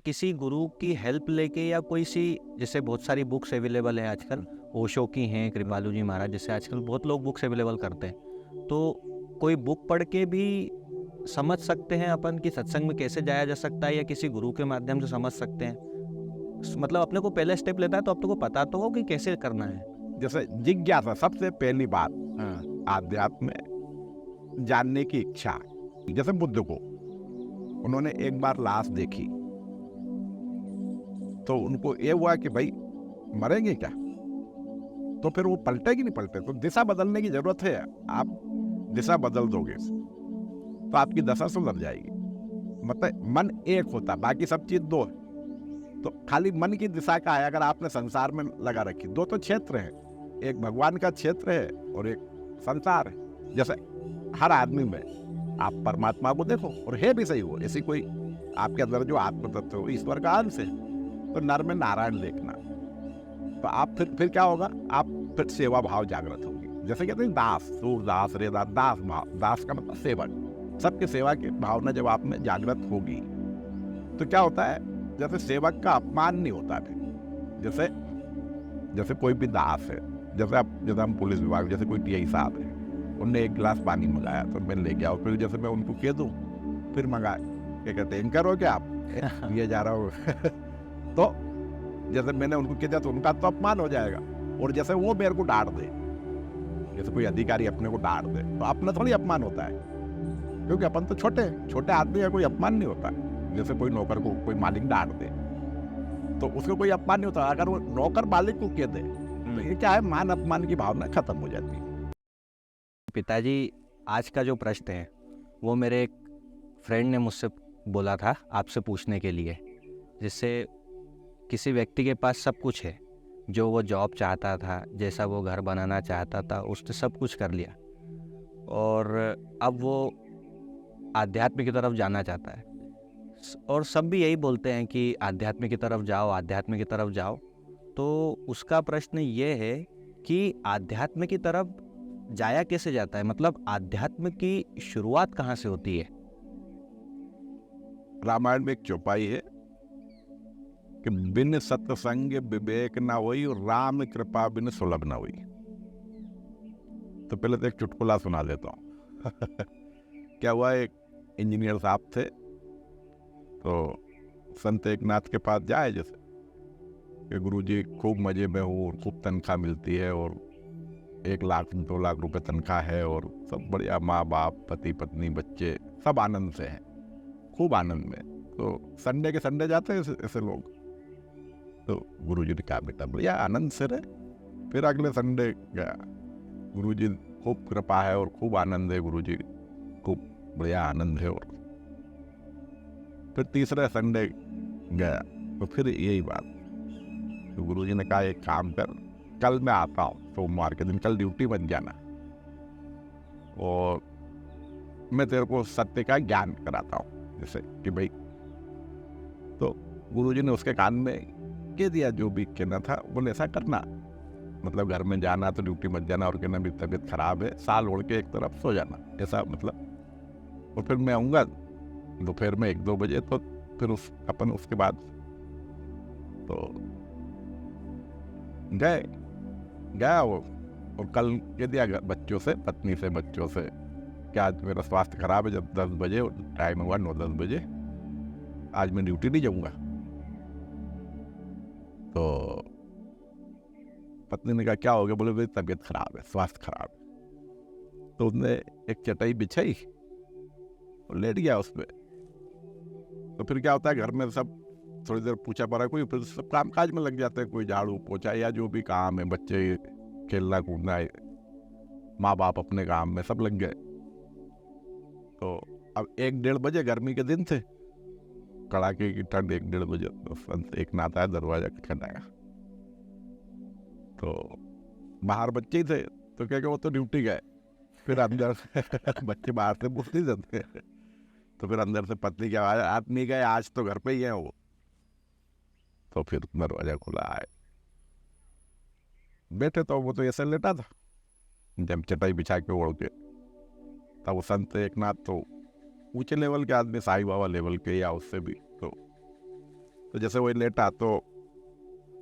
किसी गुरु की हेल्प लेके या कोई सी, जैसे बहुत सारी बुक्स अवेलेबल हैं आजकल, ओशो की हैं, कृपालू जी महाराज, जैसे आजकल बहुत लोग बुक्स अवेलेबल करते हैं, तो कोई बुक पढ़ के भी समझ सकते हैं अपन कि सत्संग में कैसे जाया जा सकता है, या किसी गुरु के माध्यम से समझ सकते हैं? मतलब अपने को पहले स्टेप लेता है तो अपने को पता तो हो कि कैसे करना है। जैसे जिज्ञासा सबसे पहली बात, आध्यात्म में जानने की इच्छा। जैसे बुद्ध को, उन्होंने एक बार लाश देखी तो उनको ये हुआ कि भाई मरेंगे क्या, तो फिर वो पलटे कि नहीं पलटे। तो दिशा बदलने की जरूरत है। आप दिशा बदल दोगे तो आपकी दशा सुधर जाएगी। मतलब मन एक होता, बाकी सब चीज दो है। तो खाली मन की दिशा का है। अगर आपने संसार में लगा रखी, दो तो क्षेत्र है, एक भगवान का क्षेत्र है और एक संसार है। जैसे हर आदमी में आप परमात्मा को देखो, और है भी सही हो, ऐसी कोई आपके अंदर जो आत्म तत्व हो, ईश्वर का अंश है, तो नर में नारायण देखना। तो आप फिर क्या होगा, आप फिर सेवा भाव जागृत होगी। जैसे कहते हैं दास, सूरदास, रेदास, दास भाव। दास का मतलब सेवक। सबके सेवा की भावना जब आप में जागृत होगी तो क्या होता है, जैसे सेवक का अपमान नहीं होता फिर। जैसे जैसे कोई भी दास है, जैसे हम पुलिस विभाग, जैसे कोई टीआई साहब है, उनने एक गिलास पानी मंगाया तो मैं ले गया, और फिर जैसे मैं उनको कह दूं फिर मंगाए, क्या कहते हैं, एंकर हो क्या आप, ये जा रहा हूँ तो जैसे मैंने उनको कह दिया तो उनका तो अपमान हो जाएगा। और जैसे वो मेरे को डांट दे, जैसे कोई अधिकारी अपने को डांट दे, तो अपना थोड़ी अपमान होता है, क्योंकि अपन तो छोटे आदमी का कोई अपमान नहीं होता है। जैसे कोई नौकर को कोई मालिक डांट दे तो उसको कोई अपमान नहीं होता। अगर वो नौकर मालिक को कह दे तो ये क्या है, मान अपमान की भावना खत्म हो जाती है। पिताजी, आज का जो प्रश्न है वो मेरे एक फ्रेंड ने मुझसे बोला था आपसे पूछने के लिए। जिससे किसी व्यक्ति के पास सब कुछ है, जो वो जॉब चाहता था, जैसा वो घर बनाना चाहता था, उसने सब कुछ कर लिया, और अब वो आध्यात्म की तरफ जाना चाहता है। और सब भी यही बोलते हैं कि आध्यात्म की तरफ जाओ, आध्यात्म की तरफ जाओ। तो उसका प्रश्न ये है कि आध्यात्म की तरफ जाया कैसे जाता है, मतलब आध्यात्म की शुरुआत कहाँ से होती है? रामायण में एक चौपाई है कि बिन सत्संग विवेक ना होई, और राम कृपा बिन सुलभ ना हुई। तो पहले तो एक चुटकुला सुना देता हूँ क्या हुआ, एक इंजीनियर साहब थे, तो संत एकनाथ के पास जाए, जैसे कि गुरुजी खूब मजे में हो, खूब तनख्वाह मिलती है, और 1 लाख 2 लाख रुपए तनख्वाह है, और सब बढ़िया, माँ बाप, पति पत्नी, बच्चे सब आनंद से हैं, खूब आनंद में। तो संडे के संडे जाते हैं ऐसे लोग। तो गुरुजी ने कहा, बेटा बढ़िया आनंद से रहे। फिर अगले संडे गया, गुरुजी खूब कृपा है और खूब आनंद है, गुरुजी खूब बढ़िया आनंद है। और फिर तीसरे संडे गया तो फिर यही बात। तो गुरुजी ने कहा, एक काम कर, कल मैं आता हूँ सोमवार के दिन, कल ड्यूटी बन जाना, और मैं तेरे को सत्य का ज्ञान कराता हूँ, जैसे कि भाई। तो गुरुजी ने उसके कान में कह दिया जो भी कहना था। बोले ऐसा करना, मतलब घर में जाना तो ड्यूटी मत जाना, और कहना भी तबीयत खराब है, साल ओढ़ के एक तरफ सो जाना, ऐसा मतलब। और फिर मैं आऊँगा दोपहर में 1-2 बजे, तो फिर अपन उसके बाद तो गया वो। और कल कह दिया बच्चों से, पत्नी से, बच्चों से, कि आज मेरा स्वास्थ्य खराब है, जब 10 बजे टाइम हुआ, 9-10 बजे, आज मैं ड्यूटी नहीं जाऊंगा। तो पत्नी ने कहा, क्या हो गया? बोले मेरी तबीयत खराब है, स्वास्थ्य खराब है। तो उसने एक चटाई बिछाई और लेट गया उस पर। तो फिर क्या होता है, घर में सब थोड़ी देर पूछा पड़ा, कोई फिर सब काम काज में लग जाते हैं, कोई झाड़ू पोछा या जो भी काम है, बच्चे खेलना कूदना है, माँ बाप अपने काम में सब लग गए। तो अब 1-1:30 बजे, गर्मी के दिन थे, कड़ाके की ठंड, 1-1:30 बजे, तो संत एकनाथ आया, दरवाजा खटखटाया। तो बाहर बच्चे ही थे, तो क्या वो तो ड्यूटी गए। फिर अंदर बच्चे बाहर से पूछ नहीं सकते, तो फिर अंदर से पत्नी की आवाज, आज नहीं गए, आज तो घर पे ही है वो। तो फिर दरवाजा खुला आए, बैठे तो वो तो ऐसे लेटा था, जब चटाई बिछा के ओढ़ के। तब वो संत एकनाथ तो ऊंचे लेवल के आदमी, साईं बाबा लेवल के या उससे भी, तो तो जैसे वही लेटा तो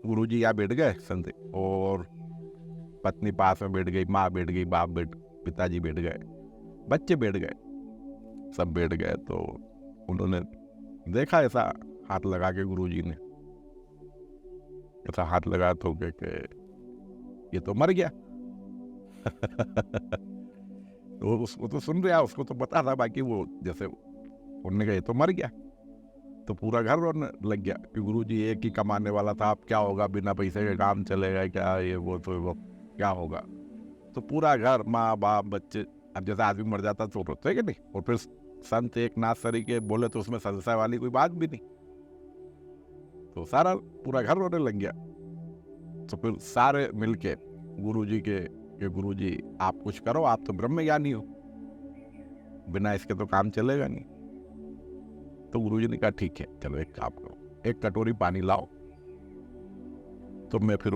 गुरुजी यहाँ बैठ गए संत, और पत्नी पास में बैठ गई, माँ बैठ गई, बाप बैठ, पिताजी बैठ गए, बच्चे बैठ गए, सब बैठ गए। तो उन्होंने देखा ऐसा हाथ लगा के, गुरुजी ने ऐसा हाथ लगा तो के ये तो मर गया। तो उसको तो सुन रहा, उसको तो पता था, बाकी वो जैसे उन्होंने कहा ये तो मर गया। तो पूरा घर रोने लग गया कि गुरुजी एक ही कमाने वाला था, अब क्या होगा, बिना पैसे के काम चलेगा क्या, ये वो, तो वो क्या होगा। तो पूरा घर, माँ बाप बच्चे, अब जैसे आदमी मर जाता तो रोते है कि नहीं, और फिर संत एक नाथ सरी के बोले तो उसमें संशय वाली कोई बात भी नहीं। तो सारा पूरा घर रोने लग गया। तो फिर सारे मिलके गुरुजी के गुरुजी आप कुछ करो, आप तो ब्रह्मज्ञानी हो, बिना इसके तो काम चलेगा नहीं। तो गुरुजी ने कहा ठीक है, चलो एक काम करो, एक कटोरी पानी लाओ। तो मैं फिर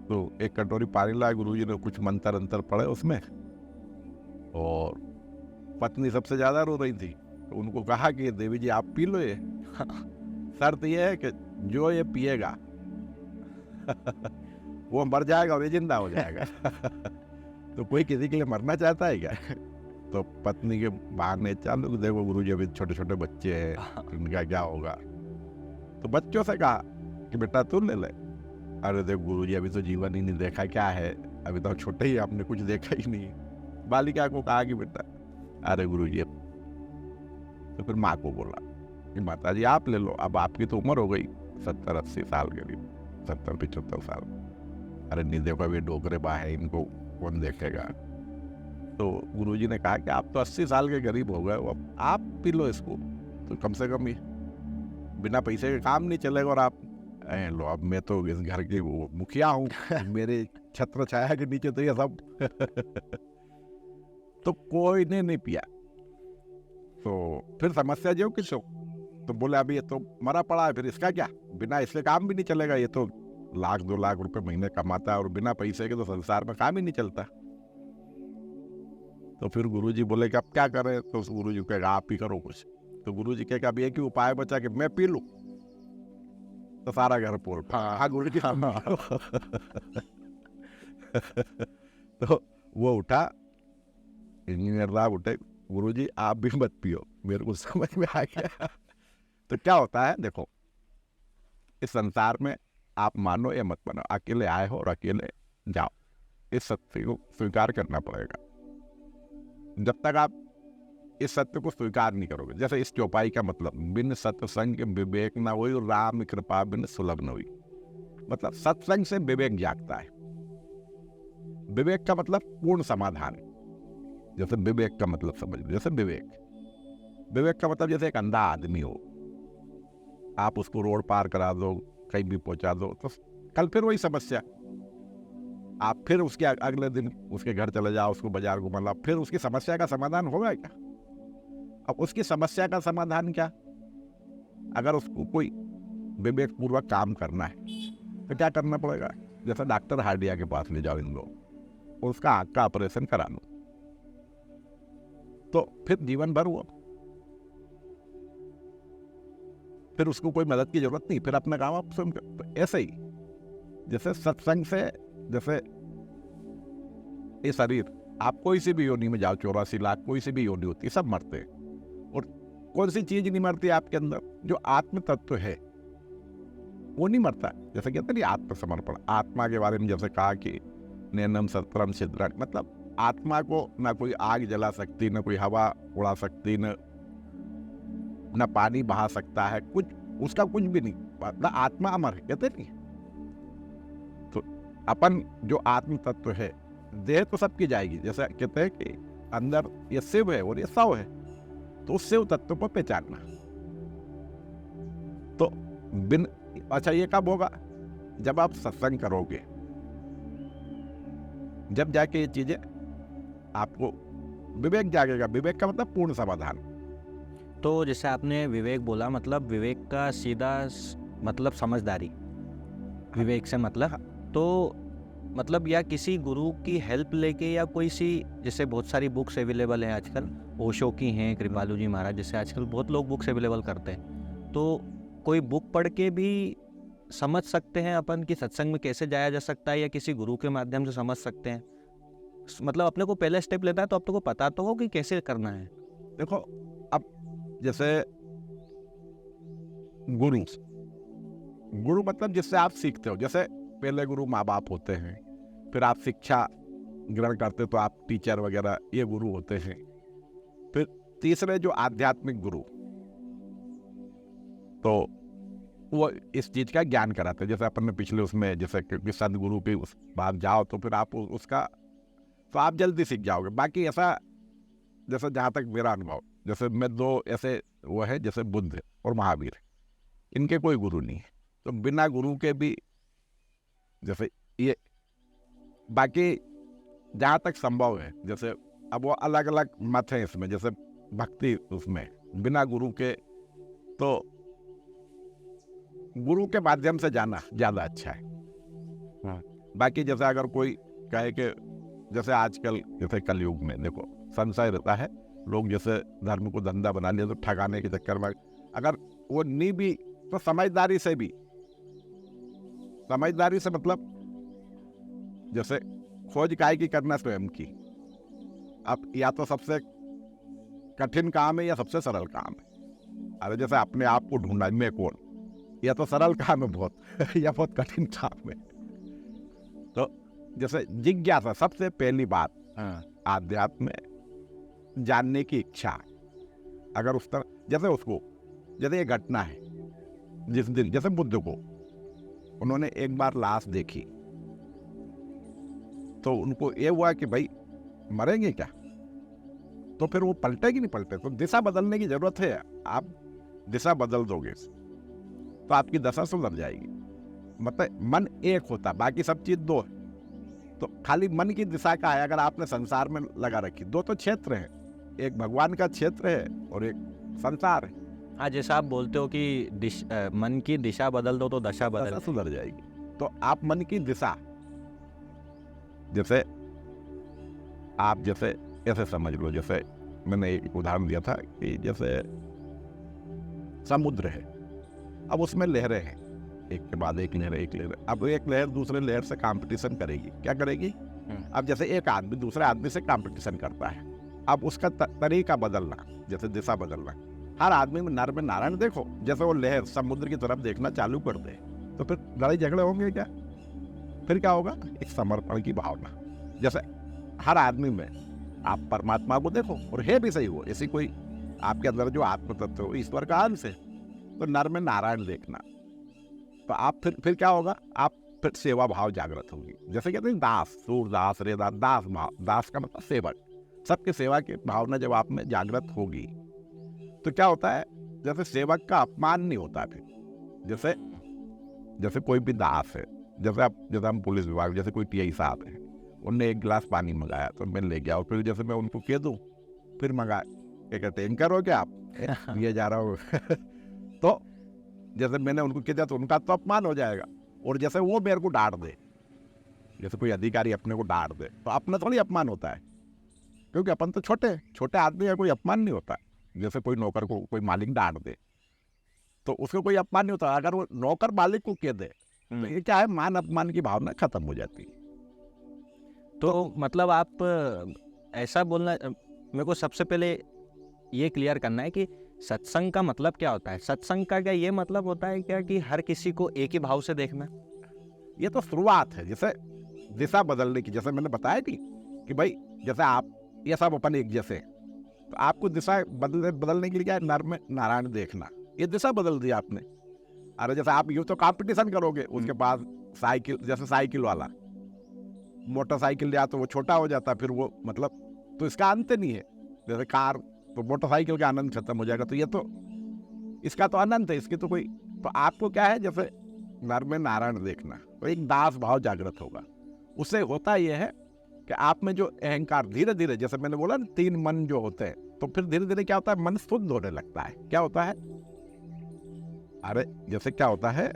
तो एक कटोरी पानी लाए, गुरुजी ने कुछ मंत्र अंतर पढ़े उसमें, और पत्नी सबसे ज्यादा रो रही थी। तो उनको कहा कि देवी जी आप पी लो ये, शर्त ये है कि जो ये पिएगा वो मर जाएगा और ये जिंदा हो जाएगा। तो कोई किसी के लिए मरना चाहता है क्या? तो पत्नी के बहाने चालू, देखो गुरुजी अभी छोटे छोटे बच्चे हैं, इनका क्या होगा। तो बच्चों से कहा कि बेटा तू ले ले। अरे देख गुरुजी अभी तो जीवन ही नहीं देखा, क्या है, अभी तो छोटे ही, आपने कुछ देखा ही नहीं। बालिका को कहा कि बेटा, अरे गुरुजी। तो फिर माँ को बोला कि माता जी आप ले लो, अब आपकी तो उम्र हो गई 70-80 साल करीब, 70-75 साल। अरे नहीं देखो अभी डोकरे बा है, इनको कौन देखेगा। तो गुरुजी ने कहा कि आप तो 80 साल के करीब हो गए, अब आप पी लो इसको, तो कम से कम ये बिना पैसे के काम नहीं चलेगा। और आप लो, अब मैं तो इस घर की वो मुखिया हूँ, मेरे छत्र छाया के नीचे तो ये सब। तो कोई ने नहीं पिया। तो फिर समस्या जो किस, तो बोले अभी ये तो मरा पड़ा है, फिर इसका क्या, बिना इसके काम भी नहीं चलेगा, ये तो 1-2 लाख रुपए महीने कमाता है, और बिना पैसे के तो संसार में काम ही नहीं चलता। तो फिर गुरुजी बोले कि अब क्या करें। तो गुरुजी कहेगा आप ही करो कुछ। तो गुरुजी कहेगा अब एक ही उपाय बचा कि मैं पी लूं। तो सारा घर बोल हाँ गुरुजी हाँ। तो वो उठा, इंजीनियर साहब उठे, गुरुजी आप भी मत पियो, मेरे को समझ में आ गया। तो क्या होता है देखो, इस संसार में आप मानो या मत मानो, अकेले आए हो और अकेले जाओ, इस सत्य को स्वीकार करना पड़ेगा। जब तक आप इस सत्य को स्वीकार नहीं करोगे, जैसे इस चौपाई का मतलब, बिन सत्संग विवेक न हुई, राम कृपा बिन सुलभ न हुई। मतलब सत्संग से विवेक जागता है। विवेक का मतलब पूर्ण समाधान। जैसे विवेक का मतलब समझ लो, जैसे विवेक का मतलब जैसे एक अंधा आदमी हो, आप उसको रोड पार करा दो, कहीं भी पहुंचा दो, तो कल फिर वही समस्या, आप फिर उसके अगले दिन उसके घर चले जाओ, उसको बाजार घुमा लाओ, फिर उसकी समस्या का समाधान होगा क्या? अब उसकी समस्या का समाधान क्या, अगर उसको कोई विवेक पूर्वक काम करना है तो क्या करना पड़ेगा? जैसे डॉक्टर हार्डिया के पास ले जाओ इनको, और उसका आंख का ऑपरेशन करा लो, तो फिर जीवन भर हुआ, फिर उसको कोई मदद की जरूरत नहीं, फिर अपना काम आप स्वयं कर। तो ऐसे ही जैसे सत्संग से, जैसे ये शरीर, आप कोई सी भी योनि में जाओ, 84 लाख कोई सी भी योनि होती है, सब मरते हैं, और कौन सी चीज नहीं मरती आपके अंदर? जो आत्म तत्व है वो नहीं मरता। जैसे कहते नहीं आत्मसमर्पण, आत्मा के बारे में जैसे कहा कि नैनम सत्रम छिद्र, मतलब आत्मा को ना कोई आग जला सकती, ना कोई हवा उड़ा सकती, ना पानी बहा सकता है, कुछ उसका कुछ भी नहीं, मतलब आत्मा अमर है, कहते नहीं। तो अपन जो आत्म तत्व है, देह तो सबकी जाएगी, जैसे कहते हैं कि अंदर ये शिव है और ये सव है, तो उस शिव तत्व को पहचानना। तो बिन, अच्छा ये कब होगा? जब आप सत्संग करोगे, जब जाके ये चीजें आपको विवेक जागेगा। विवेक का मतलब पूर्ण समाधान। तो जैसे आपने विवेक बोला, मतलब विवेक का सीधा मतलब समझदारी, विवेक से मतलब, तो मतलब या किसी गुरु की हेल्प लेके, या कोई सी, जैसे बहुत सारी बुक्स अवेलेबल हैं आजकल, ओशो की हैं, कृपालू जी महाराज, जैसे आजकल बहुत लोग बुक्स अवेलेबल करते हैं, तो कोई बुक पढ़ के भी समझ सकते हैं अपन कि सत्संग में कैसे जाया जा सकता है, या किसी गुरु के माध्यम से समझ सकते हैं? मतलब अपने को पहले स्टेप लेना है तो अपने को पता तो हो कि कैसे करना है। देखो, अब जैसे गुरु गुरु मतलब जिससे आप सीखते हो। जैसे पहले गुरु माँ बाप होते हैं, फिर आप शिक्षा ग्रहण करते हो तो आप टीचर वगैरह ये गुरु होते हैं। फिर तीसरे जो आध्यात्मिक गुरु, तो वो इस चीज का ज्ञान कराते हैं। जैसे अपन ने पिछले उसमें जैसे कि संत गुरु के उस बात जाओ तो फिर आप उसका तो आप जल्दी सीख जाओगे। बाकी ऐसा जैसे जहाँ तक मेरा अनुभव, जैसे मैं दो ऐसे वो है जैसे बुद्ध और महावीर, इनके कोई गुरु नहीं है, तो बिना गुरु के भी जैसे ये। बाकी जहाँ तक संभव है, जैसे अब वो अलग अलग मत है इसमें, जैसे भक्ति उसमें बिना गुरु के, तो गुरु के माध्यम से जाना ज्यादा अच्छा है। बाकी जैसे अगर कोई कहे कि जैसे आजकल जैसे कलयुग में देखो संशय रहता है, लोग जैसे धर्म को धंधा बना लिया तो ठगाने के चक्कर में, अगर वो नहीं भी तो समझदारी से भी, समझदारी से मतलब जैसे खोज काय की करना स्वयं की। अब या तो सबसे कठिन काम है या सबसे सरल काम है। अरे जैसे अपने आप को ढूंढना मैं कौन, या तो सरल काम है बहुत या बहुत कठिन काम है। तो जैसे जिज्ञासा सबसे पहली बात, आध्यात्म में जानने की इच्छा। अगर उस तरह जैसे उसको, जैसे ये घटना है जिस दिन जैसे बुद्ध को उन्होंने एक बार लाश देखी तो उनको ये हुआ कि भाई मरेंगे क्या, तो फिर वो पलटेगी नहीं पलटे, तो दिशा बदलने की जरूरत है। आप दिशा बदल दोगे तो आपकी दशा सुधर जाएगी। मतलब मन एक होता, बाकी सब चीज दो है। तो खाली मन की दिशा का है, अगर आपने संसार में लगा रखी। दो तो क्षेत्र है, एक भगवान का क्षेत्र है और एक संसार है। हाँ, जैसे आप बोलते हो कि मन की दिशा बदल दो तो दशा बदल सुधर जाएगी। तो आप मन की दिशा, जैसे आप जैसे ऐसे समझ लो, जैसे मैंने एक उदाहरण दिया था कि जैसे समुद्र है, अब उसमें लहरें हैं, एक के बाद एक लहर एक लहर। अब एक लहर दूसरे लहर से कंपटीशन करेगी। क्या करेगी? अब जैसे एक आदमी दूसरे आदमी से कंपटीशन करता है, अब उसका तरीका बदलना, जैसे दिशा बदलना। हर आदमी में नर में नारायण देखो, जैसे वो लहर समुद्र की तरफ देखना चालू कर दे तो फिर लड़ाई झगड़े होंगे क्या? फिर क्या होगा? एक समर्पण की भावना। जैसे हर आदमी में आप परमात्मा को देखो, और है भी सही हो, ऐसी कोई आपके अंदर जो आत्म तत्व हो, ईश्वर का अंश है, तो नर में नारायण देखना। तो आप फिर क्या होगा? आप फिर सेवा भाव जागृत होगी। जैसे कहते हैं दास, सूरदास, रेदास, दास भाव। दास का मतलब सेवक, सबके सेवा की भावना जब आप में जागृत होगी तो क्या होता है? जैसे सेवक का अपमान नहीं होता। फिर जैसे कोई भी दास है, जैसे हम पुलिस विभाग, जैसे कोई टीआई साहब है, उनने एक गिलास पानी मंगाया तो मैं ले गया, और फिर जैसे मैं उनको कह दूं फिर मंगा, क्या कहते हैं, इनकर हो क्या आप ये जा रहा हूँ तो जैसे मैंने उनको कह दिया तो उनका तो अपमान हो जाएगा। और जैसे वो मेरे को डांट दे, जैसे कोई अधिकारी अपने को डांट दे, तो अपना थोड़ी अपमान होता है, क्योंकि अपन तो छोटे आदमी है, कोई अपमान नहीं होता। जैसे कोई नौकर को कोई मालिक डांट दे तो उसको कोई अपमान नहीं होता। अगर वो नौकर मालिक को कह दे तो ये क्या है, मान अपमान की भावना खत्म हो जाती है। तो मतलब आप ऐसा बोलना, मेरे को सबसे पहले ये क्लियर करना है कि सत्संग का मतलब क्या होता है। सत्संग का क्या ये मतलब होता है क्या कि हर किसी को एक ही भाव से देखना? ये तो शुरुआत है, जैसे दिशा बदलने की। जैसे मैंने बताया थी कि भाई जैसे आप ये सब अपन एक जैसे, तो आपको दिशा बदलने के लिए क्या है? नर में नारायण देखना, ये दिशा बदल दी आपने। अरे जैसे आप यूँ तो कंपटीशन करोगे, उसके पास साइकिल, जैसे साइकिल वाला मोटरसाइकिल लिया तो वो छोटा हो जाता, फिर वो मतलब, तो इसका अंत नहीं है। जैसे कार, तो मोटरसाइकिल का आनंद खत्म हो जाएगा, तो ये तो इसका तो अनंत है, इसकी तो कोई। तो आपको क्या है, जैसे नर में नारायण देखना, तो एक दास भाव जागृत होगा। उससे होता यह है कि आप में जो अहंकार धीरे धीरे, जैसे मैंने बोला ना, 3 मन जो होते हैं, तो फिर धीरे धीरे क्या होता है, मन शुद्ध होने लगता है। क्या होता है? अरे जैसे क्या होता है,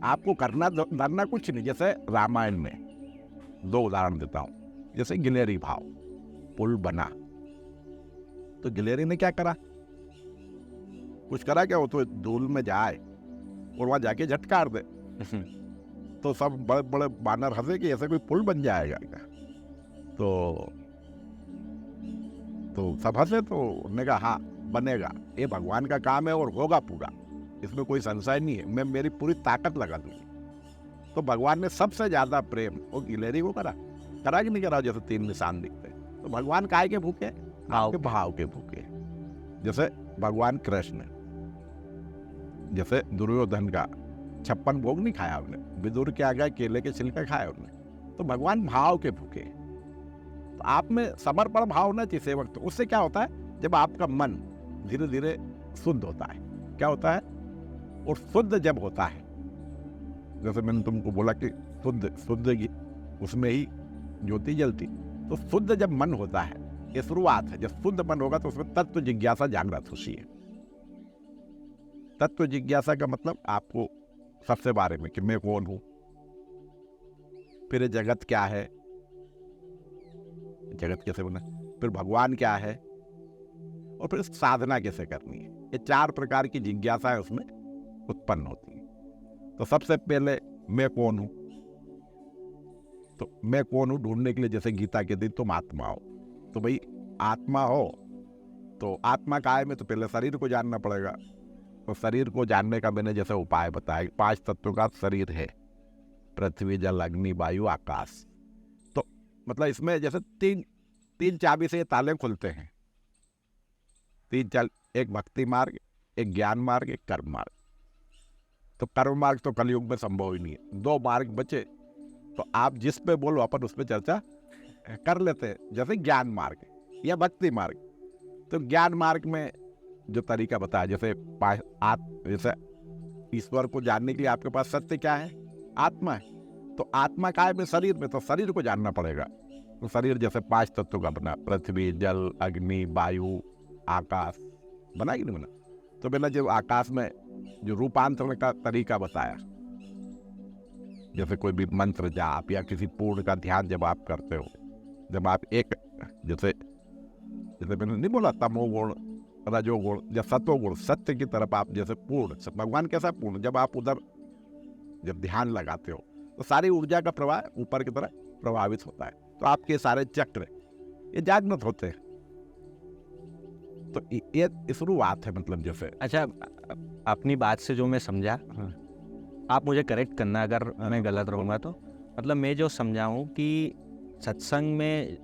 आपको करना कुछ नहीं। जैसे रामायण में 2 उदाहरण देता हूं। जैसे गिलेरी भाव, पुल बना तो गिलेरी ने क्या करा? कुछ करा क्या, वो तो धूल में जाए और वहां जाके झटकार दे, तो सब बड़े बड़े बानर हंसे कि ऐसे कोई पुल बन जाएगा क्या। तो सब हंसे, तो उन्होंने कहा हाँ बनेगा, ये भगवान का काम है और होगा पूरा, इसमें कोई संशय नहीं है, मैं मेरी पूरी ताकत लगा दूंगी। तो भगवान ने सबसे ज्यादा प्रेम वो गिलहरी को करा कि नहीं करा, जैसे 3 निशान दिखते। तो भगवान काय के भूखे, आपके भाव के भूखे। जैसे भगवान कृष्ण, जैसे दुर्योधन का 56 भोग नहीं खाया उन्हें, विदुर के आगे केले के छिलके खाए उन्हें। तो भगवान भाव के भूखे। तो आप में समर्पण भाव होना चाहिए सेवक। तो उससे क्या होता है, जब आपका मन धीरे धीरे शुद्ध होता है, क्या होता है, और शुद्ध जब होता है, जैसे मैंने तुमको बोला कि शुद्ध की उसमें ही ज्योति जलती, तो शुद्ध जब मन होता है, ये शुरुआत है। जब शुद्ध मन होगा तो उसमें तत्व जिज्ञासा जागृत होती है। तत्व जिज्ञासा का मतलब आपको सबसे बारे में कि मैं कौन हूं, फिर ये जगत क्या है, जगत कैसे बना, फिर भगवान क्या है, और फिर साधना कैसे करनी है। ये 4 प्रकार की जिज्ञासा है उसमें उत्पन्न होती है। तो सबसे पहले मैं कौन हूं, तो मैं कौन हूं ढूंढने के लिए जैसे गीता कहती है तुम आत्मा हो। तो भाई आत्मा हो तो आत्मा का है में तो पहले शरीर को जानना पड़ेगा। तो शरीर को जानने का मैंने जैसे उपाय बताया, 5 तत्वों का शरीर है, पृथ्वी जल अग्नि वायु आकाश। तो मतलब इसमें जैसे तीन चाबी से ये ताले खुलते हैं। 3 एक भक्ति मार्ग, एक ज्ञान मार्ग, एक कर्म मार्ग। तो कर्म मार्ग तो कलयुग में संभव ही नहीं है। 2 मार्ग बचे, तो आप जिस पे बोलो अपन उस पे चर्चा कर लेते हैं। जैसे ज्ञान मार्ग या भक्ति मार्ग, तो ज्ञान मार्ग में जो तरीका बताया, जैसे जैसे ईश्वर को जानने के लिए आपके पास सत्य क्या है, आत्मा है। तो आत्मा का है में शरीर में, तो शरीर को जानना पड़ेगा। तो शरीर जैसे 5 तत्वों का बना, पृथ्वी जल अग्नि वायु आकाश, बना कि नहीं बना। तो मैंने जो आकाश में जो रूपांतरण का तरीका बताया, जैसे कोई भी मंत्र जाप या किसी पूर्ण का ध्यान जब आप करते हो, जब आप एक जैसे मैंने नहीं बोला तमोगुण रजोगुण या सतोगुण, सत्य की तरफ आप जैसे पूर्ण, भगवान कैसा पूर्ण, जब आप उधर जब ध्यान लगाते हो तो सारी ऊर्जा का प्रवाह ऊपर की तरफ प्रभावित होता है। तो आपके सारे चक्र ये जागृत होते हैं। तो ये शुरुआत है, मतलब जैसे। अच्छा, अपनी बात से जो मैं समझा, आप मुझे करेक्ट करना अगर मैं गलत रहूँगा तो। मतलब मैं जो समझा हूँ कि सत्संग में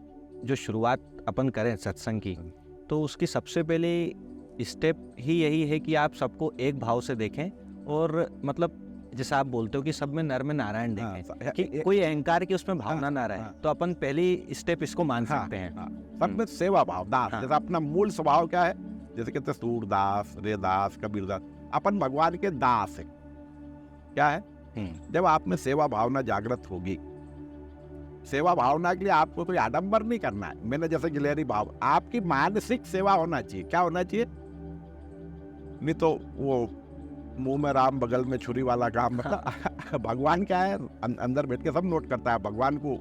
जो शुरुआत अपन करें सत्संग की, तो उसकी सबसे पहले स्टेप ही यही है कि आप सबको एक भाव से देखें, और मतलब जैसा आप बोलते हो कि सब में नर में नारायण देखें, कि कोई अहंकार की उसमें भावना ना रहे। तो अपन पहली स्टेप इसको मान सकते हैं। सब में सेवा भाव, दास। जैसा अपना मूल स्वभाव क्या है, जैसे कहते हैं सूरदास, रेदास, कबीरदास, अपन भगवान के दास है। क्या है, जब आप में सेवा भावना जागृत होगी, सेवा भावना के लिए आपको कोई आडंबर नहीं करना है। मैंने जैसे गिलहरी भाव, आपकी मानसिक सेवा होना चाहिए। क्या होना चाहिए, नहीं तो वो मुंह में राम बगल में छुरी वाला काम। मतलब भगवान क्या है, अंदर बैठ के सब नोट करता है। भगवान को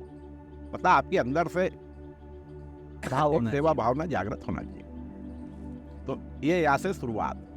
पता, आपके अंदर से सेवा भावना जागृत होना चाहिए। तो ये यहाँ से शुरुआत।